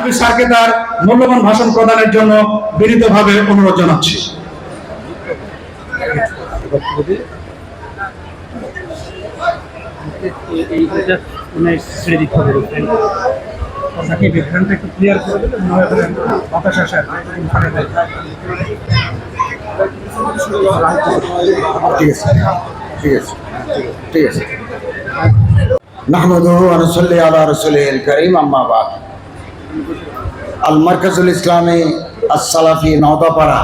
আমি স্যারকে তার মূল্যবান ভাষণ প্রদানের জন্য বিনীতভাবে অনুরোধ জানাচ্ছি। নাহমাদুহু ওয়া নুসাল্লি আলা রাসূলিল কারীম, আম্মা বাদ। আল মারকাজুল ইসলামী আস-সালাফি নওদাপাড়া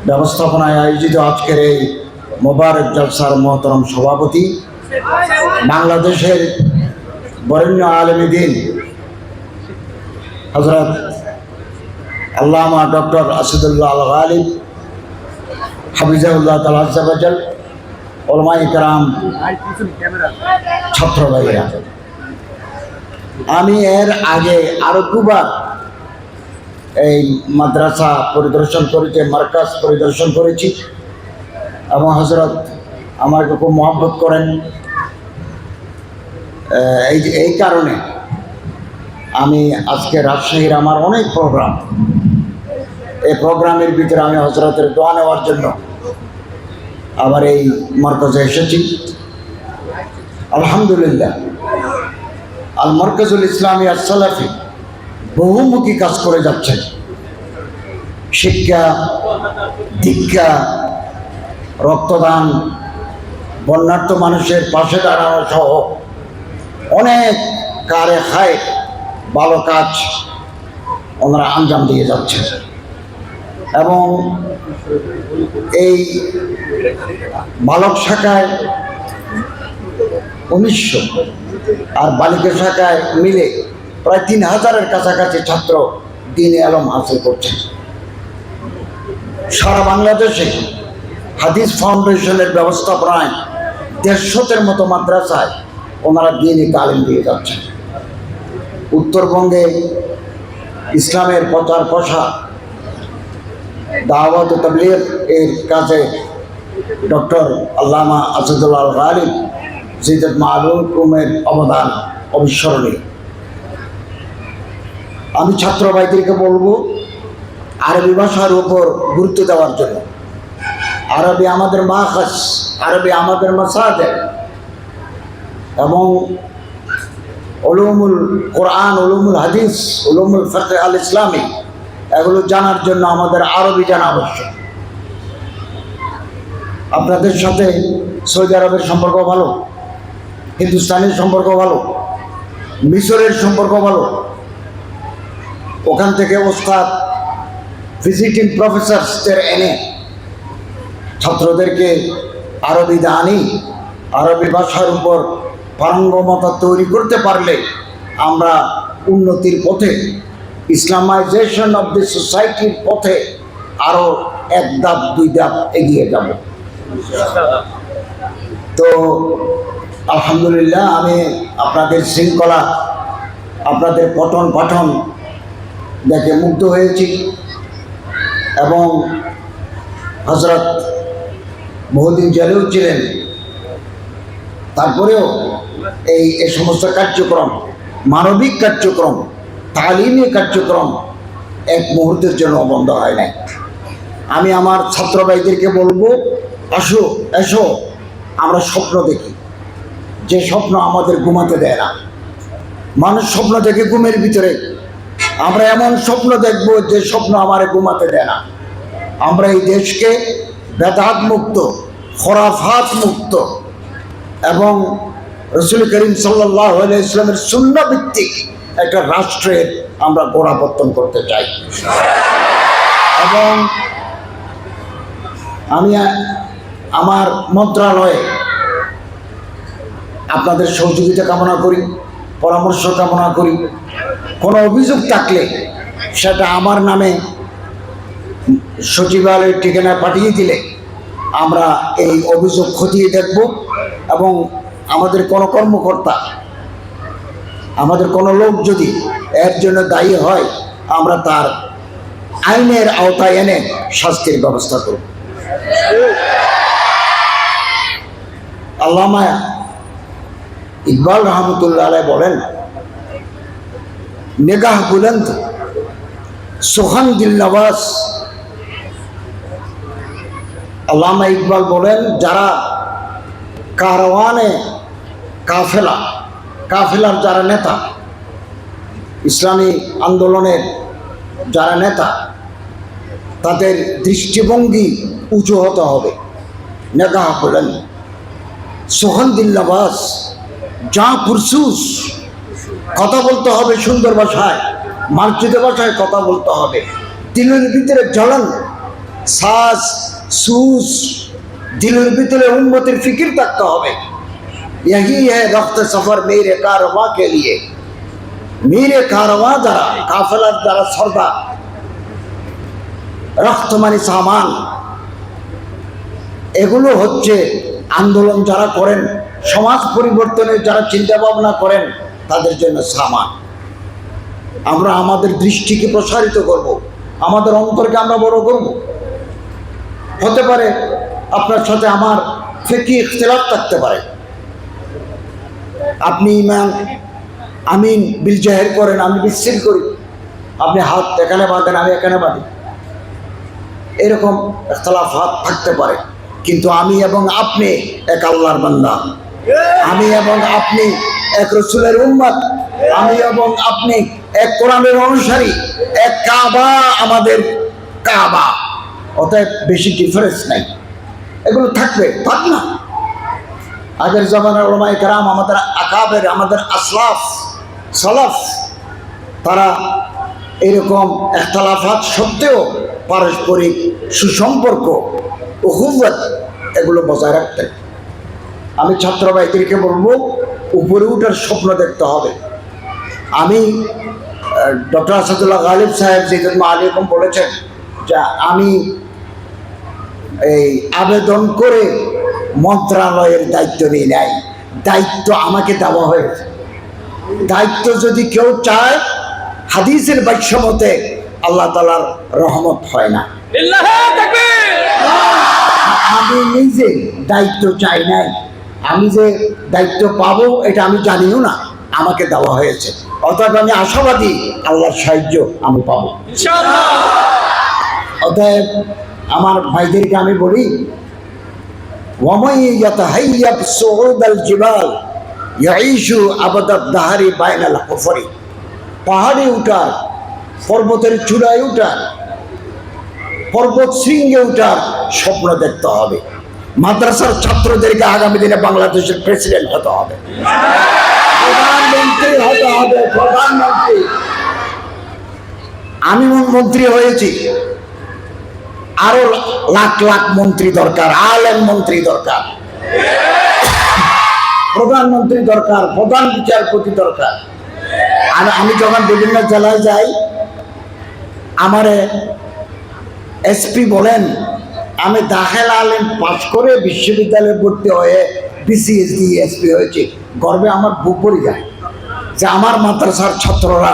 ব্যবস্থাপনায় আয়োজিত আজকের এই মোবারক জলসার মহতরম সভাপতি, বাংলাদেশের বরেণ্য আলেমে দ্বীন হযরত আল্লামা ডক্টর আসাদুল্লাহ আল গালিব হাফিজাহুল্লাহ তাআলা আযজা ওয়া জাল, উলামায়ে কেরাম, ছাত্র ভাইরা, আমি এর আগে আরো দুবার এই মাদ্রাসা পরিদর্শন করেছি, মার্কাজ পরিদর্শন করেছি এবং হযরত আমাকে খুব মহব্বত করেন। এই কারণে আমি আজকে রাজশাহীর আমার অনেক প্রোগ্রাম, এই প্রোগ্রামের ভিতরে আমি হযরতের দোয়া নেওয়ার জন্য আবার এই মার্কাজে এসেছি। আলহামদুলিল্লাহ, আল মারকাজুল ইসলামী আস-সালাফি বহুমুখী কাজ করে যাচ্ছেন। শিক্ষা, দীক্ষা, রক্তদান, বন্যার্থ মানুষের পাশে দাঁড়ানো সহ অনেক কারে খায় ভালো কাজ ওনারা আঞ্জাম দিয়ে যাচ্ছেন। এবং এই বালক শাখায় 1900 আর বালিকা শাখায় মিলে প্রায় 3000-এর কাছাকাছি ছাত্র দ্বীনে আলম হাসিল করছে। সারা বাংলাদেশে হাদিস ফাউন্ডেশনের ব্যবস্থাপনায় 150-এর মতো মাদ্রাসায় ওনারা দ্বীনি তালিম দিয়ে যাচ্ছেন। উত্তরবঙ্গে ইসলামের প্রচার প্রসার, দাওয়াত ও তাবলীগ এর কাজে ডক্টর আল্লামা আসাদুল্লাহ আল গালিব জিদাত মালুমের অবদান অবিস্মরণীয়। আমি ছাত্র ভাইদেরকে বলবো আরবি ভাষার উপর গুরুত্ব দেওয়ার জন্য। আরবি আমাদের মাখাস, আরবি আমাদের মাসাদের, এবং উলুমুল কোরআন, উলুমুল হাদিস, উলুমুল ফিকহ আল ইসলামী, এগুলো জানার জন্য আমাদের আরবি জানা আবশ্যক। আপনাদের সাথে সৌদি আরবের সম্পর্ক ভালো, হিন্দুস্তানের সম্পর্ক ভালো, মিশরের সম্পর্ক ভালো। ওখান থেকে ওস্তাদ ভিজিটিং প্রফেসরদের এনে ছাত্রদেরকে আরবি দানি, আরবি ভাষার উপর পারঙ্গমতা তৈরি করতে পারলে আমরা উন্নতির পথে, ইসলামাইজেশন অফ দি সোসাইটির পথে আরও এক ধাপ দুই ধাপ এগিয়ে যাব। তো আলহামদুলিল্লাহ, আমি আপনাদের শৃঙ্খলা, আপনাদের পঠন পাঠন দেখে মুগ্ধ হয়েছি। এবং হযরত বহুদিন জেলেও ছিলেন, তারপরেও এই সমস্ত কার্যক্রম, মানবিক কার্যক্রম, তালিমি কার্যক্রম এক মুহূর্তের জন্য বন্ধ হয় নাই। আমি আমার ছাত্র ভাইদেরকে বলবো, আসো, এসো, আমরা স্বপ্ন দেখি, যে স্বপ্ন আমাদের ঘুমাতে দেয় না। মানুষ স্বপ্ন দেখে ঘুমের ভিতরে, আমরা এমন স্বপ্ন দেখব যে স্বপ্ন আমার ঘুমাতে দেয় না। আমরা এই দেশকে বেদাত মুক্ত, খোরাফাত মুক্ত এবং রাসূল করিম সাল্লাল্লাহু আলাইহি ওয়াসাল্লামের সুন্নাহ ভিত্তিক একটা রাষ্ট্রের আমরা গোড়াপত্তন করতে চাই। এবং আমি আমার মন্ত্রণালয়ে আপনাদের সহযোগিতা কামনা করি, পরামর্শ কামনা করি। কোনো অভিযোগ থাকলে সেটা আমার নামে সচিবালয়ের ঠিকানায় পাঠিয়ে দিলে আমরা এই অভিযোগ খতিয়ে দেখব। এবং আমাদের কোনো কর্মকর্তা, আমাদের কোনো লোক যদি এর জন্য দায়ী হয়, আমরা তার আইনের আওতায় এনে শাস্তির ব্যবস্থা করব। আল্লামা ইকবাল রহমতুল্লাহ আলাইহি বলেন, निगाह बुलंद, सुखन दिल नवाज। আল্লামা ইকবাল বলেন, যারা কারওয়ানে কাফেলার যারা নেতা, ইসলামী আন্দোলনের যারা নেতা, তাদের দৃষ্টিভঙ্গি উঁচু হতে হবে। নেগাহ বলেন সোহন দিল্লাবাস, যা পুরসুস, কথা বলতে হবে সুন্দর ভাষায়, মার্জিত ভাষায় কথা বলতে হবে। দিলের ভিতরে জ্বলন, সাজ সুস, দিলের ভিতরে উম্মতের ফিকির থাকতে হবে। यही है रफ्त सफर मेरे कारवां के लिए। मेरे कारवां যারা, কাফেলার যারা সর্দার, রক্ত মানে সামান, এগুলো হচ্ছে আন্দোলন যারা করেন, সমাজ পরিবর্তনের যারা চিন্তা ভাবনা করেন, তাদের জন্য সামান। আমরা আমাদের দৃষ্টিকে প্রসারিত করব, আমাদের অন্তরকে আমরা বড় করব। হতে পারে আপনার সাথে আমার ফিকহি ইখতিলাফ থাকতে পারে, আপনি ইমাম আমিন বিল জাহের করেন, আমি বিচ্ছিন্ন করি, আপনি হাত এখানে বাঁধেন, আমি এখানে বাঁধি, এরকম ইখতিলাফাত থাকতে পারে। কিন্তু আমি এবং আপনি এক আল্লাহর বান্দা, আমি এবং আপনি এক রাসূলের উম্মত, আমি এবং আপনি এক কোরআনের অনুসারী, এক কাবা আমাদের কাবা। অতএব বেশি ডিফারেন্স নাই, এগুলো থাকবে, থাক না। আগের জামানার উলামায়ে কেরাম, আমাদের আকাবের, আমাদের আসলাফ সালাফ, তারা এরকম ইখতিলাফাত সত্ত্বেও পারস্পরিক সুসম্পর্ক, উখুওয়াত, এগুলো বজায় রাখতেন। আমি ছাত্র ভাইদেরকে বলবো, উপরে উঠার স্বপ্ন দেখতে হবে। আমি ডক্টর আসাদুল্লাহ গালিব সাহেব যেজন্য আলিকম বলেছেন যে আমি এই আবেদন করে মন্ত্রণালয়ের দায়িত্ব নিয়ে নেয়, দায়িত্ব আমাকে দেওয়া হয়েছে। দায়িত্ব যদি কেউ চায়, হাদিসের বাক্য মতে আল্লাহ তাআলার রহমত হয় না। আমি নিজে দায়িত্ব চাই নাই, আমি যে দায়িত্ব পাবো এটা আমি জানিও না, আমাকে দেওয়া হয়েছে। অতএব আমি আশাবাদী আল্লাহর সাহায্য আমি পাবো ইনশাআল্লাহ। অতএব আমার ভাইদেরকে আমি বলি, ওয়ামাই ইয়াতাহাইয়াব সুউদাল জিবাল ইয়াইশু আবাদাদ দাহারি বাইনাল হুফরি। পাহাড়ে উঠার, পর্বতের চূড়ায় উঠার, পর্বত শৃঙ্গে উঠার স্বপ্ন দেখতে হবে। মাদ্রাসার ছাত্রদেরকে আগামী দিনে বাংলাদেশের প্রেসিডেন্ট হতে হবে, প্রধানমন্ত্রী হতে হবে, প্রধানমন্ত্রী। আমি মন্ত্রী হয়েছি, আরো লাখ লাখ মন্ত্রী দরকার, আলেম মন্ত্রী দরকার, প্রধানমন্ত্রী দরকার, প্রধান বিচারপতি দরকার। আর আমি যখন বিভিন্ন জেলায় যাই, আমারে এসপি বলেন, আমি দাখিল আলেম পাস করে বিশ্ববিদ্যালয়ে ভর্তি হয়ে বিসিএস দিয়ে এসপি হয়েছি। গর্বে আমার বুক ভরে যায় যে আমার মাদ্রাসার ছাত্ররা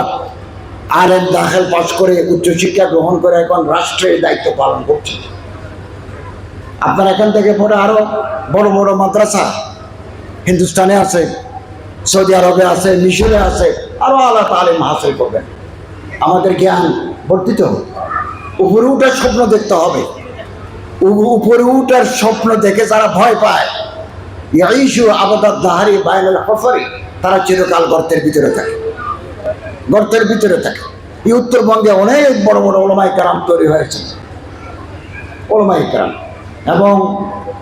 আলেম দাখিল পাস করে উচ্চশিক্ষা গ্রহণ করে এখন রাষ্ট্রের দায়িত্ব পালন করছে। আপনার এখান থেকে পরে আরো বড় বড় মাদ্রাসা হিন্দুস্তানে আছে, সৌদি আরবে আছে, মিশরে আছে, আরো আল্লাহ তাআলা হাসিল করবেন। আমাদের জ্ঞান বর্ধিত হবে, উপরে উঠার স্বপ্ন দেখতে হবে। উপরে উঠার স্বপ্ন দেখে যারা ভয় পায়, ইয়াইশু আবাদাদ দাহারি বাইনাল হুফরি, তারা চিরকাল গর্তের ভিতরে থাকে, গর্তের ভিতরে থাকে। এই উত্তরবঙ্গে অনেক বড় বড় ওলামায়ে কেরাম তৈরি হয়েছে, ওলামায়ে কেরাম, এবং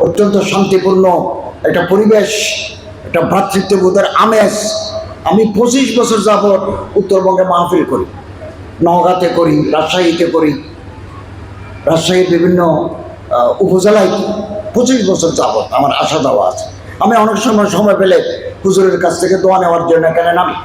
অত্যন্ত শান্তিপূর্ণ একটা পরিবেশ, একটা ভ্রাতৃত্ববোধের আমেজ। আমি 25 বছর যাবৎ উত্তরবঙ্গে মাহফিল করি, নওগাঁতে করি, রাজশাহীতে করি, রাজশাহীর বিভিন্ন উপজেলায় 25 বছর যাবৎ আমার আসা যাওয়া আছে। আমি অনেক সময় পেলে হুজুরের কাছ থেকে দোয়া নেওয়ার জন্য এখানে নামি।